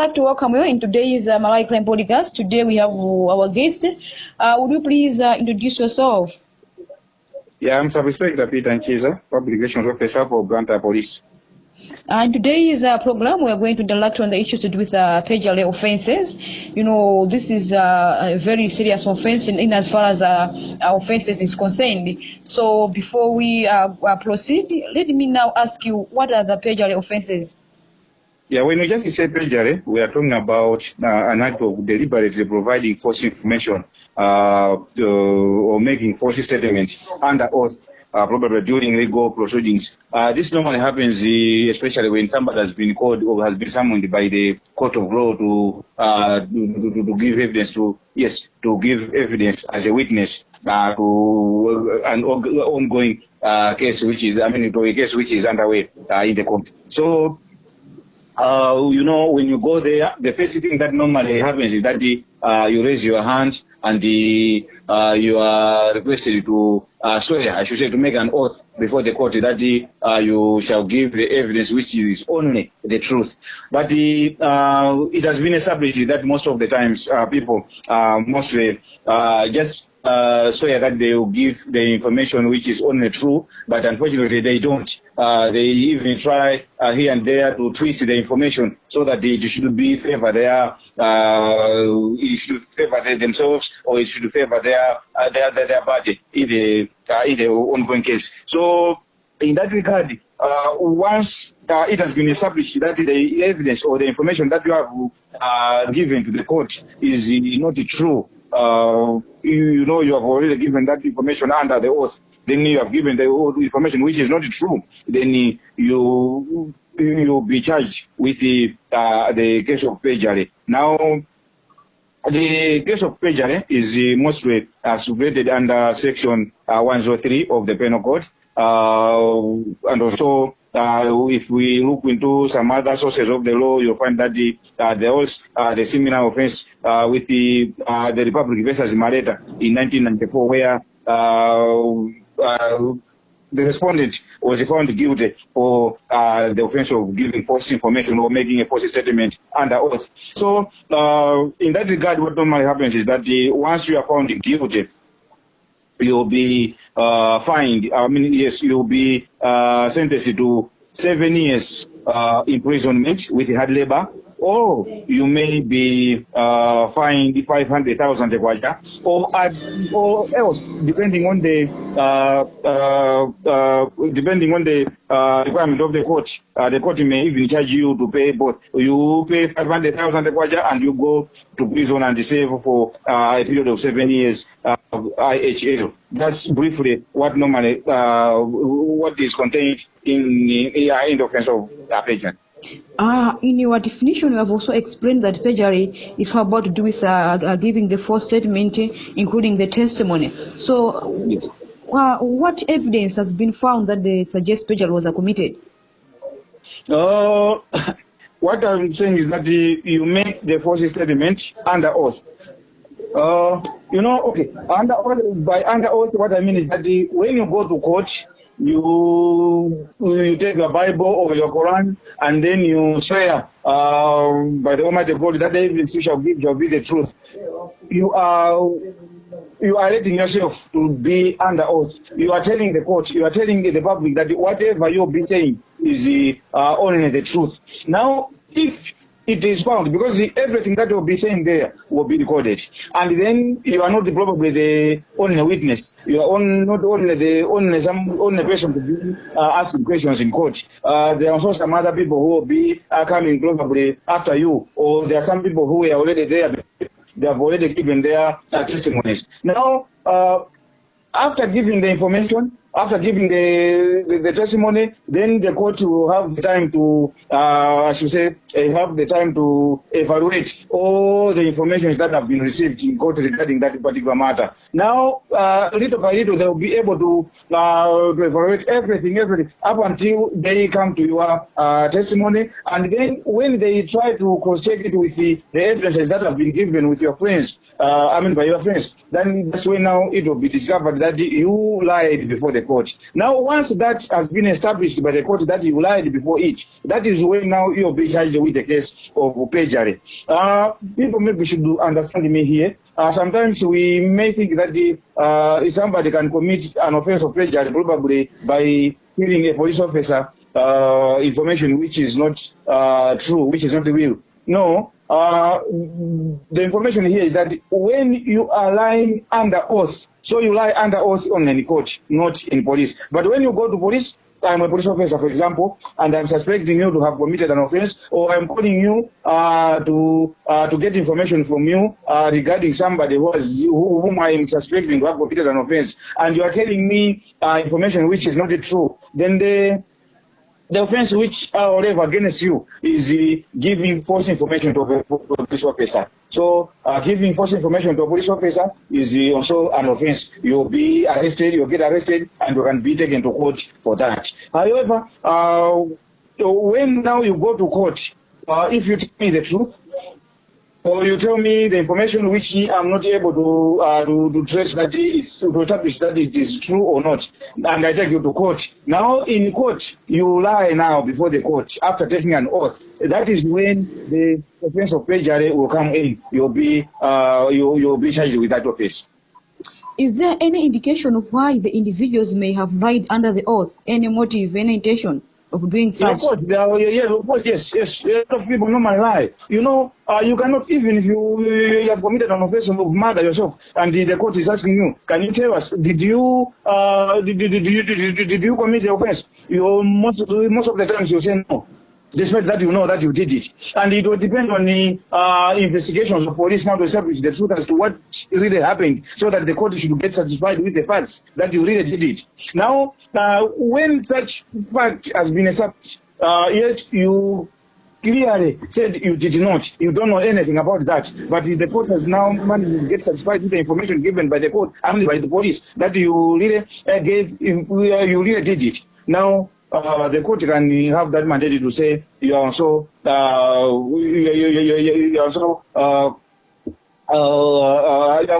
like to welcome you in today's Malay Crime Podcast. Today we have our guest. Would you please introduce yourself? Yeah, I'm Sub-Inspector Peter Nchiza, Public Relations Officer for Blantyre Police. In today's program, we are going to interact on the issues to do with perjury offences. You know, this is a very serious offence in as far as offences is concerned. So before we proceed, let me now ask you, what are the perjury offences? Yeah, when we just say perjury, we are talking about an act of deliberately providing false information or making false statements under oath, probably during legal proceedings. This normally happens, especially when somebody has been called or has been summoned by the court of law to give evidence to give evidence as a witness to an ongoing case, to a case which is underway in the court. So. When you go there, the first thing that normally happens is that you raise your hand and you are requested to swear, I should say, to make an oath before the court that you shall give the evidence which is only the truth. But it has been established that most of the times people mostly just swear that they will give the information which is only true, but unfortunately they don't. They even try here and there to twist the information so that it should be favor it should favor themselves, or it should favor their party in the ongoing case. So in that regard, once it has been established that the evidence or the information that you have given to the court is not true, you have already given that information under the oath, then you have given the information which is not true, then you'll be charged with the case of perjury. Now, the case of perjury is mostly stipulated under Section 103 of the Penal Code, and also if we look into some other sources of the law, you'll find that there was the similar offense with the Republic versus Maleta in 1994, where the respondent was found guilty for the offense of giving false information or making a false statement under oath. So, in that regard, what normally happens is that once you are found guilty, you'll be fined. You'll be sentenced to 7 years imprisonment with hard labor, or you may be fined 500,000 kwacha, or else, depending on the requirement of the court may even charge you to pay both. You pay 500,000 kwacha and you go to prison and serve for a period of 7 years IHL. That's briefly what normally what is contained in the offense of perjury. In your definition, you have also explained that perjury is about to do with giving the false statement, including the testimony. So, yes. What evidence has been found that suggests perjury was committed? What I'm saying is that you make the false statement under oath. Under oath, what I mean is that when you go to court, you take your Bible or your Quran, and then you swear by the Almighty God that the evidence you shall give shall be the truth. You are letting yourself to be under oath. You are telling the court, you are telling the public that whatever you've been saying is only the truth. Now, if it is found, because everything that you'll be saying there will be recorded, and then you are not probably the only witness. You are not only the only person to be asking questions in court. There are also some other people who will be coming probably after you, or there are some people who are already there. They have already given their testimonies. Now, after giving the information, after giving the testimony, then the court will have the time to, have the time to evaluate all the information that have been received in court regarding that particular matter. Now, little by little, they will be able to evaluate everything, up until they come to your testimony. And then when they try to cross-check it with the evidences that have been given with your friends, by your friends, then that's when now it will be discovered that you lied before the the court. Now, once that has been established by the court that you lied before it, that is when now you'll be charged with the case of perjury. People maybe should understand me here. Sometimes we may think that somebody can commit an offense of perjury probably by giving a police officer information which is not true, which is not real. No, the information here is that when you are lying under oath, so you lie under oath only in court, not in police. But when you go to police, I'm a police officer, for example, and I'm suspecting you to have committed an offense, or I'm calling you to get information from you regarding somebody whom I am suspecting to have committed an offense, and you are telling me information which is not true, then the offense which I have against you is giving false information to a police officer. So giving false information to a police officer is also an offense. You'll be arrested, you'll get arrested, and you can be taken to court for that. However, when now you go to court, if you tell me the truth, or you tell me the information which I'm not able to trace that to establish that it is true or not, and I take you to court. Now in court, you lie now before the court after taking an oath. That is when the offense of perjury will come in. You'll be charged with that offense. Is there any indication of why the individuals may have lied under the oath? Any motive, any intention of doing such? Of course, yes. A lot of people normally lie. You know, you cannot, even if you have committed an offense of murder yourself, and the court is asking you, can you tell us, did you commit the offense? Most of the times you say no, despite that you know that you did it. And it will depend on the investigations of police now to establish the truth as to what really happened, so that the court should get satisfied with the facts that you really did it. Now, when such fact has been established, yet you clearly said you did not, you don't know anything about that, but the court has now managed to get satisfied with the information given by the court, only by the police, that you really you really did it. Now, the court can have that mandate to say you are also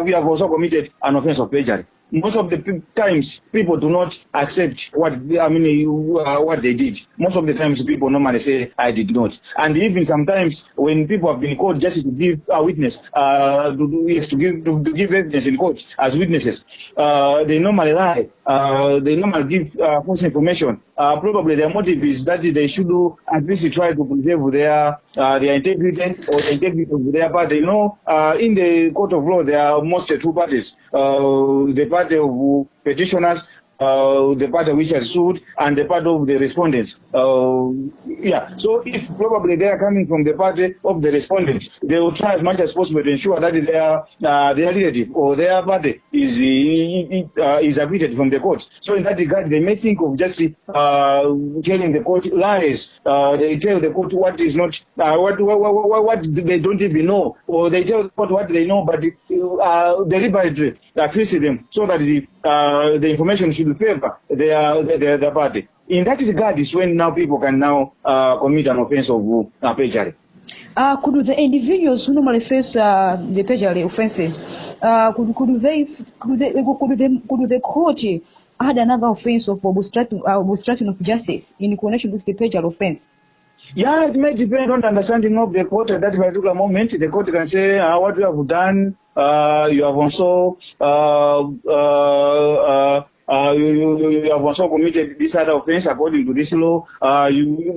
we have also committed an offense of perjury. Most of the times, people do not accept what they did. Most of the times, people normally say, "I did not." And even sometimes, when people have been called just to give a witness, to give evidence in court as witnesses, they normally lie. They normally give false information. Probably their motive is that they should at least try to preserve their integrity or the integrity of their party. You know, in the court of law, there are mostly two parties: the party of petitioners, the party which has sued, and the party of the respondents. So if probably they are coming from the party of the respondents, they will try as much as possible to ensure that their relative or their party is acquitted from the court. So in that regard, they may think of just telling the court lies. They tell the court what is not, what they don't even know, or they tell the court what they know, but deliberately twist them so that the information should favor their party. In that regard is when now people can now commit an offense of perjury. Could the individuals who normally face the perjury offenses, could the court add another offense of obstruction of justice in connection with the perjury offense? Yeah, it may depend on the understanding of the court at that particular moment. The court can say, what you have done, you have also you have also committed this other offense according to this law. And you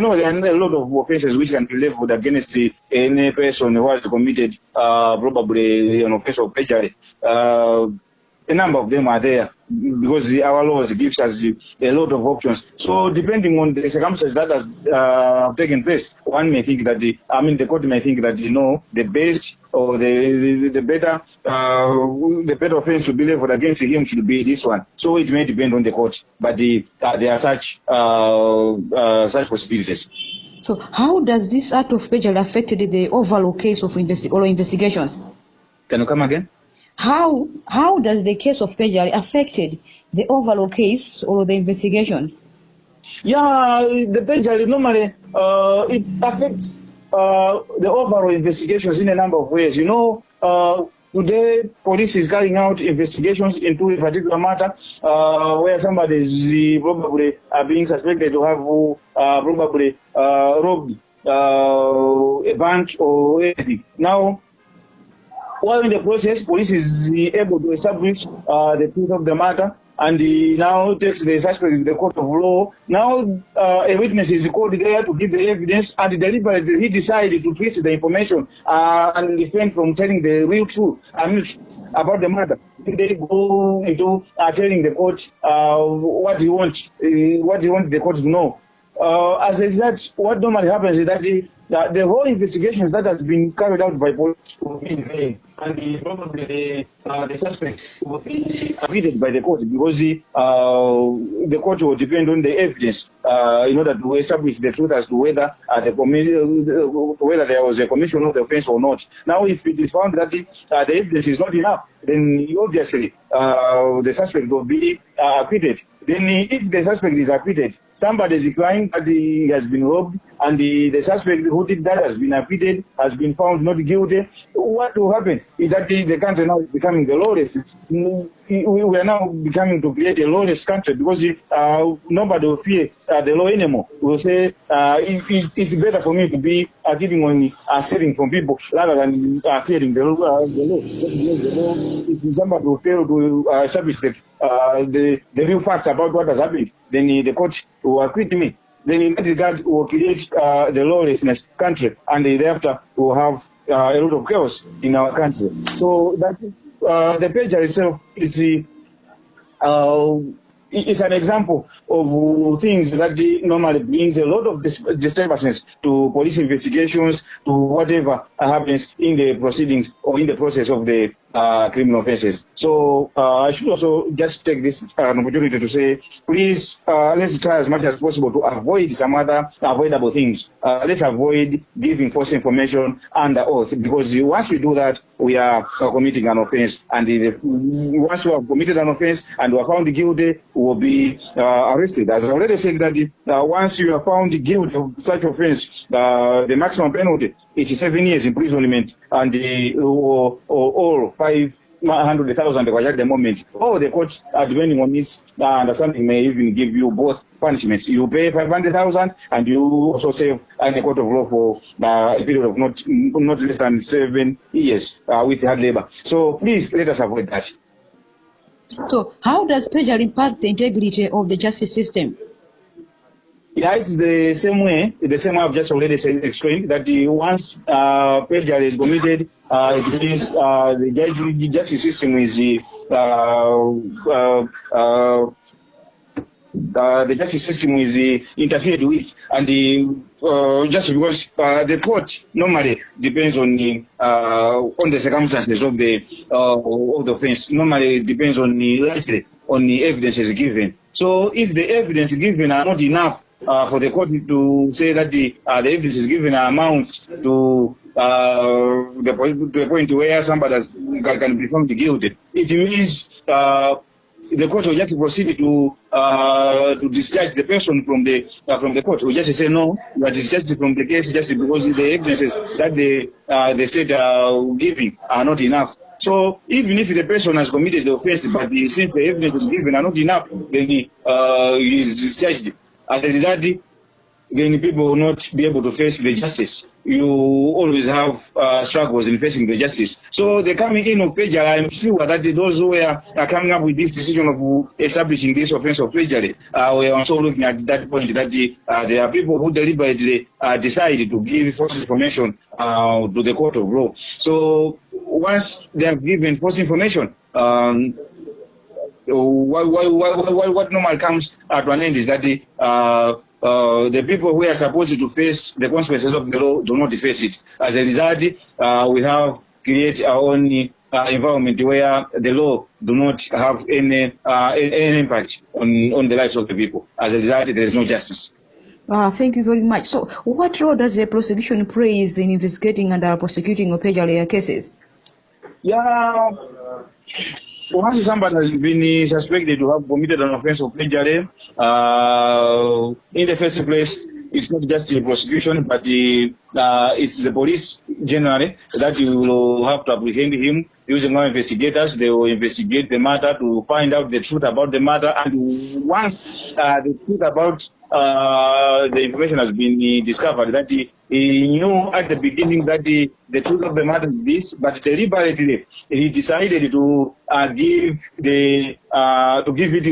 know, there are a lot of offenses which can be leveled against any person who has committed probably an offense of perjury. A number of them are there because our laws gives us a lot of options. So depending on the circumstances that has taken place, one may think that the court may think that the best or the better offense to be leveled against him should be this one. So it may depend on the court, but there are such possibilities. So how does this act of perjury affect the overall case of investigations? Can you come again? How does the case of perjury affected the overall case or the investigations? Yeah, the perjury normally it affects the overall investigations in a number of ways. today, police is carrying out investigations into a particular matter where somebody is probably being suspected to have probably robbed a bank or anything. Now, while in the process, police is able to establish the truth of the matter, and he now takes the suspect in the court of law. Now, a witness is called there to give the evidence, and deliberately he decided to twist the information and refrain from telling the real truth about the matter. They go into telling the court what he wants the court to know. As a result, what normally happens is that the whole investigation that has been carried out by police will be in vain, and probably the suspect will be acquitted by the court, because the court will depend on the evidence in order to establish the truth as to whether whether there was a commission of the offense or not. Now, if it is found that the evidence is not enough, then obviously the suspect will be acquitted. Then if the suspect is acquitted, somebody is crying that he has been robbed, and the suspect who did that has been acquitted, has been found not guilty, what will happen is that the country now is becoming the lawless. We are now becoming to create a lawless country, because nobody will fear the law anymore. We will say it's better for me to be giving on stealing from people rather than fearing the law. If somebody will fail to establish the real facts about what has happened, then the court will acquit me. Then in that regard, we will create the lawlessness country, and thereafter we will have a lot of chaos in our country. So that the pager itself is it's an example of things that normally brings a lot of disturbances to police investigations, to whatever happens in the proceedings or in the process of the criminal offences. So I should also just take this opportunity to say, please, let's try as much as possible to avoid some other avoidable things. Let's avoid giving false information under oath, because once we do that, we are committing an offence, and once we have committed an offence and we are found guilty, we will be arrested. As I already said, that once you are found guilty of such offence, the maximum penalty is 7 years imprisonment, and all 500,000 at the moment. Or the court, depending on its understanding, may even give you both punishments. You pay 500,000, and you also serve in a court of law for a period of not less than 7 years with hard labor. So please let us avoid that. So how does perjury impact the integrity of the justice system? Yeah, it's the same way I've just already explained, that once perjury is committed, it means the justice system is the justice system is interfered with, and just because the court normally depends on the circumstances of the offence. Normally it depends on the evidence given. So if the evidence given are not enough for the court to say that the evidence is given amounts to the point where somebody can be found guilty, it means the court will just proceed to discharge the person from the court. We just say no, you are discharged from the case just because the evidences that the state are giving are not enough. So even if the person has committed the offence, but since the evidence is given are not enough, then he is discharged. As a result, then people will not be able to face the justice. You always have struggles in facing the justice. So the coming in of perjury, I'm sure that those who are coming up with this decision of establishing this offence of perjury were also looking at that point, that there are people who deliberately decide to give false information to the court of law. So once they have given false information, what normally comes to an end is that the people who are supposed to face the consequences of the law do not face it. As a result, we have created our own environment where the law do not have any impact on the lives of the people. As a result, there is no justice. Thank you very much. So what role does the prosecution play in investigating and prosecuting perjury cases? Yeah. Once somebody has been suspected to have committed an offence of perjury, in the first place, it's not just the prosecution, but it's the police generally, that you will have to apprehend him using our investigators. They will investigate the matter to find out the truth about the matter. And once the truth about the information has been discovered, that he knew at the beginning that the truth of the matter is this, but deliberately he decided to give it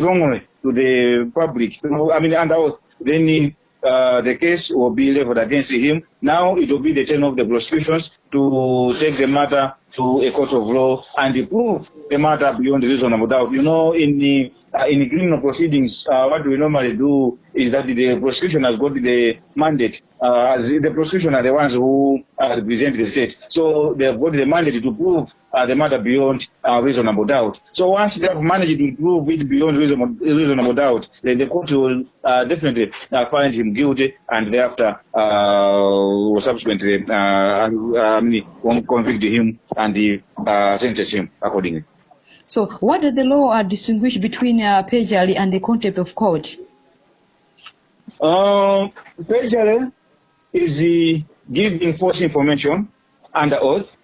wrongly to the public. Under oath, then the case will be leveled against him. Now it will be the turn of the prosecutions to take the matter to a court of law and prove the matter beyond reasonable doubt. In criminal proceedings, what we normally do is that the prosecution has got the mandate. As the prosecution are the ones who represent the state, so they have got the mandate to prove the matter beyond reasonable doubt. So once they have managed to prove it beyond reasonable doubt, then the court will definitely find him guilty, and thereafter will subsequently convict him and sentence him accordingly. So what does the law distinguish between perjury and the contempt of court? Perjury is giving false information under oath.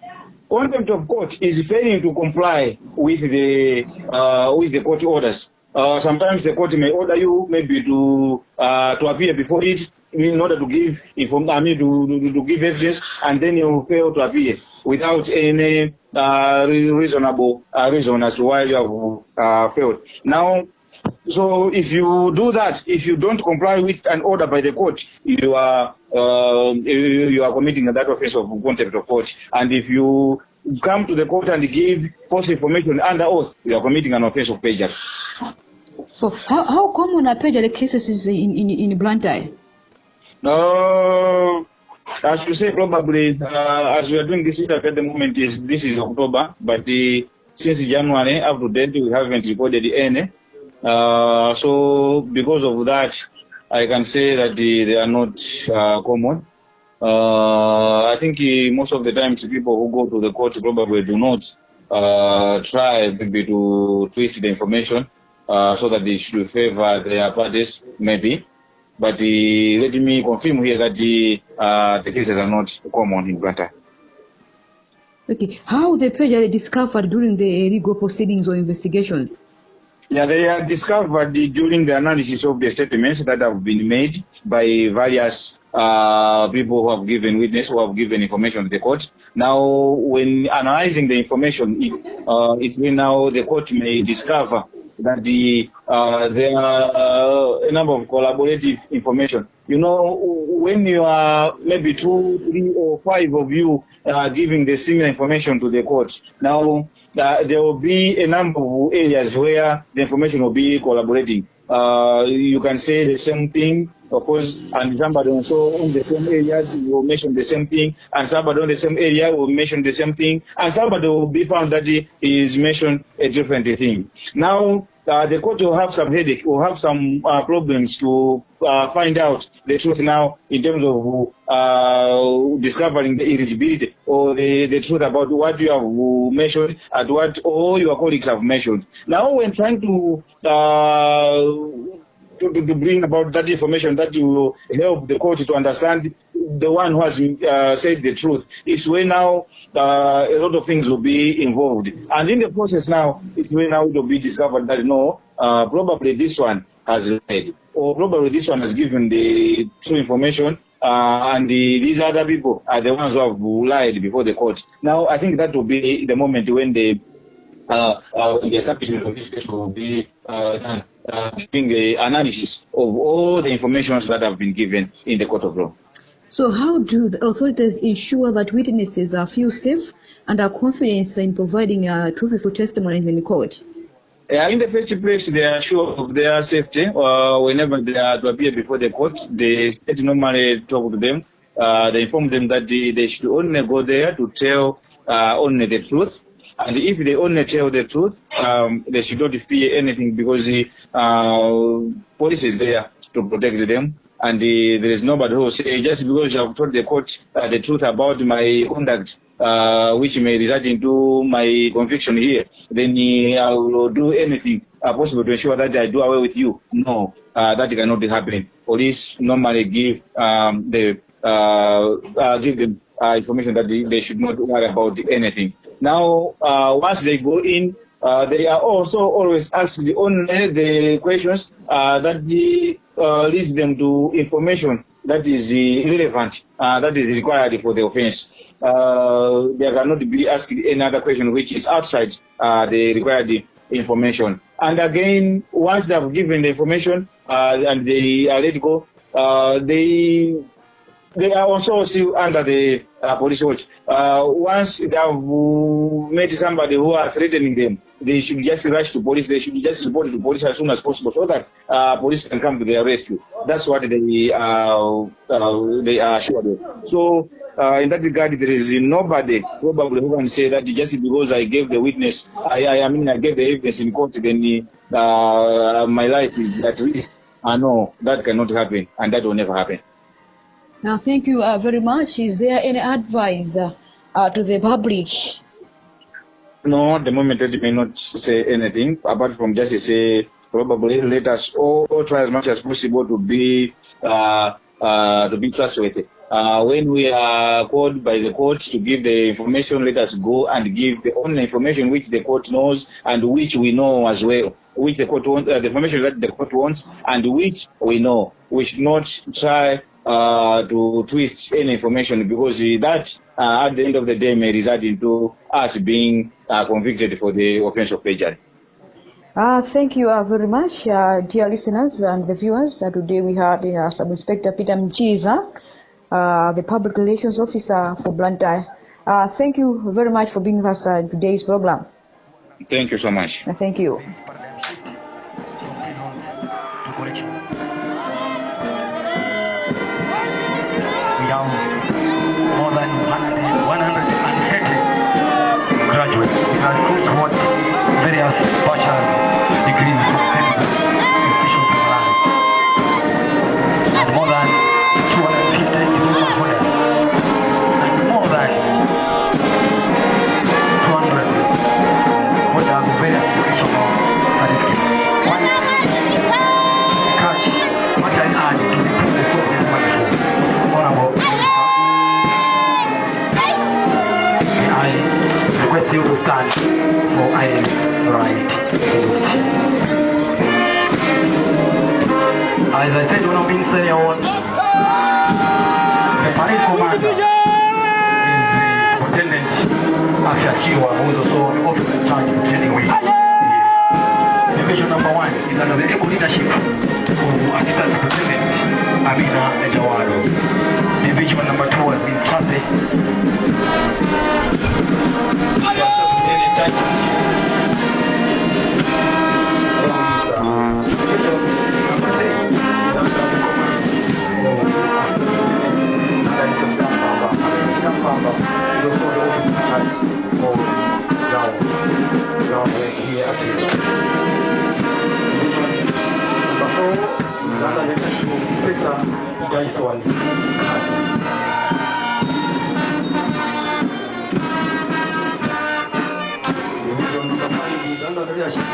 Contempt of court is failing to comply with the court orders. Sometimes the court may order you maybe to appear before it in order to give to give evidence, and then you fail to appear without any reasonable reason as to why you have failed. Now, so if you do that, if you don't comply with an order by the court, you are committing that offense of contempt of court. And if you come to the court and give false information under oath, you are committing an offense of perjury. So how common are perjury cases in Blantyre? As you say, probably as we are doing this interview at the moment, this is October, but since January up to date we haven't recorded any. So because of that, I can say that they are not common. I think most of the times people who go to the court probably do not try maybe to twist the information so that they should favor their parties, maybe. But let me confirm here that the cases are not common in Blantyre. Okay. How the perjury discovered during the legal proceedings or investigations? Yeah, they are discovered during the analysis of the statements that have been made by various people who have given witness, who have given information to the court. Now, when analyzing the information, it will now the court may discover that there are a number of collaborative information. When you are maybe 2, 3, or 5 of you giving the similar information to the court, now there will be a number of areas where the information will be collaborating. You can say the same thing, of course, and somebody also in the same area will mention the same thing, and somebody in the same area will mention the same thing, and somebody will be found that he is mentioned a different thing. Now, the court will have some headache, will have some problems to find out the truth now in terms of discovering the eligibility or the truth about what you have mentioned and what all your colleagues have mentioned. Now, when trying to bring about that information that will help the court to understand the one who has said the truth, is when now a lot of things will be involved. And in the process now, it's when now it will be discovered that no, probably this one has lied, or probably this one has given the true information, and these other people are the ones who have lied before the court. Now, I think that will be the moment when the establishment of this case will be done, doing the analysis of all the information that have been given in the court of law. So how do the authorities ensure that witnesses feel safe and are confident in providing truthful testimonies in the court? In the first place, they are sure of their safety. Whenever they are to appear before the court, the state normally talk to them. They inform them that they should only go there to tell only the truth. And if they only tell the truth, they should not fear anything, because the police is there to protect them. And there is nobody who will say, just because you have told the court the truth about my conduct, which may result into my conviction here, then I will do anything possible to ensure that I do away with you. No, that cannot happen. Police normally give the give them information that they should not worry about anything. Now, once they go in, they are also always asked only the questions that leads them to information that is relevant, that is required for the offense. They cannot be asked any other question which is outside the required information. And again, once they have given the information and they are let go, they are also still under the police watch. Once they have met somebody who are threatening them, they should just rush to police. They should just report to police as soon as possible so that police can come to their rescue. That's what they are assured of. So in that regard, there is nobody probably who can say that just because I gave the witness, I gave the evidence in court, then my life is at risk. No, that cannot happen, and that will never happen. Now, thank you very much. Is there any advice to the public? No, at the moment I may not say anything apart from just to say probably let us all try as much as possible to be trustworthy. When we are called by the court to give the information, let us go and give the only information which the court knows and which we know as well, which the court wants, the information that the court wants and which we know. We should not try to twist any information because that at the end of the day may result into us being convicted for the offense of perjury. Thank you very much, dear listeners and the viewers. Today we had Sub-Inspector Peter Nchiza, the Public Relations Officer for Blantyre. Thank you very much for being with us in today's program. Thank you so much. Thank you. We have more than 130 graduates across what various bachelor's degrees from institutions in life, and more than 250 diploma holders, and more than 200 holders of various educational certificates. One catch what I add to the previous wonderful honorable I request you to stand for IA's right salute. As I said when I'm being senior on, the parade commander is the Superintendent Afiashiwa, who is also the officer in charge of training wing. Division number 1 is under the eco leadership of Assistant Superintendent Amina Ejawado. Division number 2 has been trusted. Is also the office in charge for now here at his division number 4 is under the leadership of Inspector Jason. Division number 5 is under the leadership